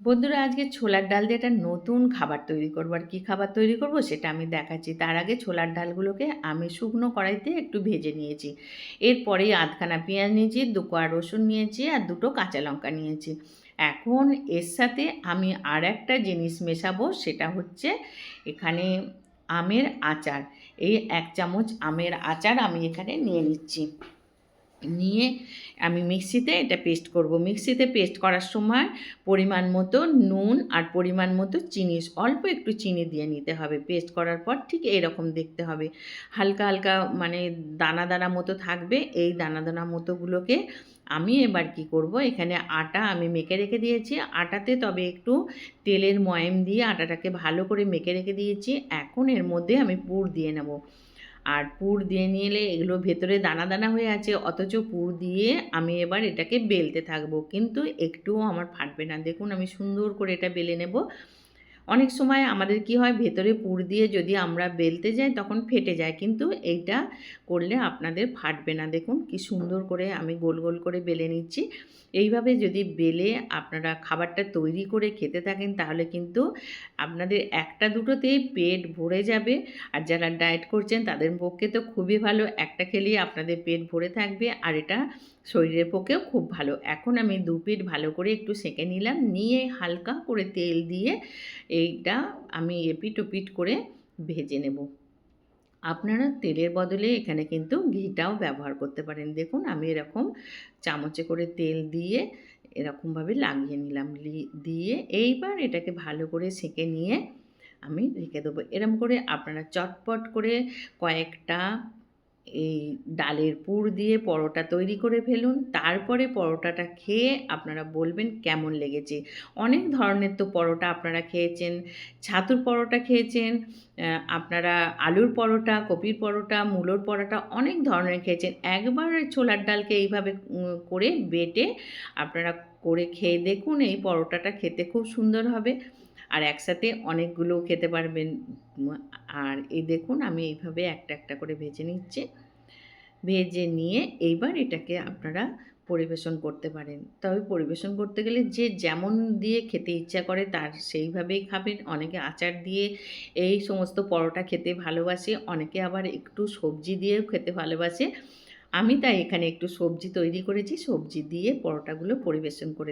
বন্ধুরা, আজকে ছোলার ডাল দিয়ে একটা নতুন খাবার তৈরি করবো। আর কী খাবার তৈরি করব সেটা আমি দেখাচ্ছি। তার আগে ছোলার ডালগুলোকে আমি শুকনো কড়াইতে একটু ভেজে নিয়েছি। এরপরেই আধখানা পেঁয়াজ নিয়েছি, 2 কোয়া রসুন নিয়েছি আর 2টো কাঁচা লঙ্কা নিয়েছি। এখন এর সাথে আমি আরেকটা জিনিস মেশাবো, সেটা হচ্ছে এখানে আমের আচার। এই 1 চামচ আমের আচার আমি এখানে নিয়ে নিচ্ছি। নিয়ে আমি মিক্সিতে এটা পেস্ট করব। মিক্সিতে পেস্ট করার সময় পরিমাণ মতো নুন আর পরিমাণ মতো চিনি, অল্প একটু চিনি দিয়ে নিতে হবে। পেস্ট করার পর ঠিক এরকম দেখতে হবে। হালকা হালকা মানে দানা দানা মতো থাকবে। এই দানা দানা মতোগুলোকে আমি এবার কি করব, এখানে আটা আমি মেখে রেখে দিয়েছি। আটাতে তবে একটু তেলের ময়াম দিয়ে আটাটাকে ভালো করে মেখে রেখে দিয়েছি। এখন এর মধ্যে আমি পুর দিয়ে নেব। আর পুর দিয়ে নিলে এগুলো ভেতরে দানা দানা হয়ে আছে, অথচ পুর দিয়ে আমি এবার এটাকে বেলতে থাকবো, কিন্তু একটুও আমার ফাটবে না। দেখুন আমি সুন্দর করে এটা বেলে নেব। অনেক সময় আমাদের কি হয়, ভেতরে পুর দিয়ে যদি আমরা বেলতে যাই তখন ফেটে যায়, কিন্তু এইটা করলে আপনাদের ফাটবে না। দেখুন কি সুন্দর করে আমি গোল গোল করে বেলে নিচ্ছি। এইভাবে যদি বেলে আপনারা খাবারটা তৈরি করে খেতে থাকেন তাহলে কিন্তু আপনাদের একটা দুটোতেই পেট ভরে যাবে। আর যারা ডায়েট করছেন তাদের পক্ষে তো খুবই ভালো, একটা খেলেই আপনাদের পেট ভরে থাকবে, আর এটা শরীরের পক্ষেও খুব ভালো। এখন আমি 2 পিঠ ভালো করে একটু সেঁকে নিলাম, নিয়ে হালকা করে তেল দিয়ে এইটা আমি এপিঠ ওপিঠ করে ভেজে নেব। আপনারা তেলের বদলে এখানে কিন্তু ঘিটাও ব্যবহার করতে পারেন। দেখুন আমি এরকম চামচে করে তেল দিয়ে এরকমভাবে লাগিয়ে নিলাম। দিয়ে এইবার এটাকে ভালো করে সেঁকে নিয়ে আমি রেখে দেবো। এরম করে আপনারা চটপট করে কয়েকটা এই ডালের পুর দিয়ে পরোটা তৈরি করে ফেলুন। তারপরে পরোটাটা খেয়ে আপনারা বলবেন কেমন লেগেছে। অনেক ধরনের তো পরোটা আপনারা খেয়েছেন, ছাতুর পরোটা খেয়েছেন, আপনারা আলুর পরোটা, কপির পরোটা, মূলোর পরোটা অনেক ধরনের খেয়েছেন। একবার ছোলার ডালকে এইভাবে করে বেটে আপনারা করে খেয়ে দেখুন, এই পরোটাটা খেতে খুব সুন্দর হবে। আর একসাথে অনেকগুলোও খেতে পারবেন। আর এই দেখুন আমি এইভাবে একটা একটা করে ভেজে নিচ্ছি। ভেজে নিয়ে এইবার এটাকে আপনারা পরিবেশন করতে পারেন। তবে পরিবেশন করতে গেলে যে যেমন দিয়ে খেতে ইচ্ছা করে তার সেইভাবেই খাবেন। অনেকে আচার দিয়ে এই সমস্ত পরোটা খেতে ভালোবাসে, অনেকে আবার একটু সবজি দিয়েও খেতে ভালোবাসে। আমি তাই এখানে একটু সবজি তৈরি করেছি, সবজি দিয়ে পরোটাগুলো পরিবেশন করে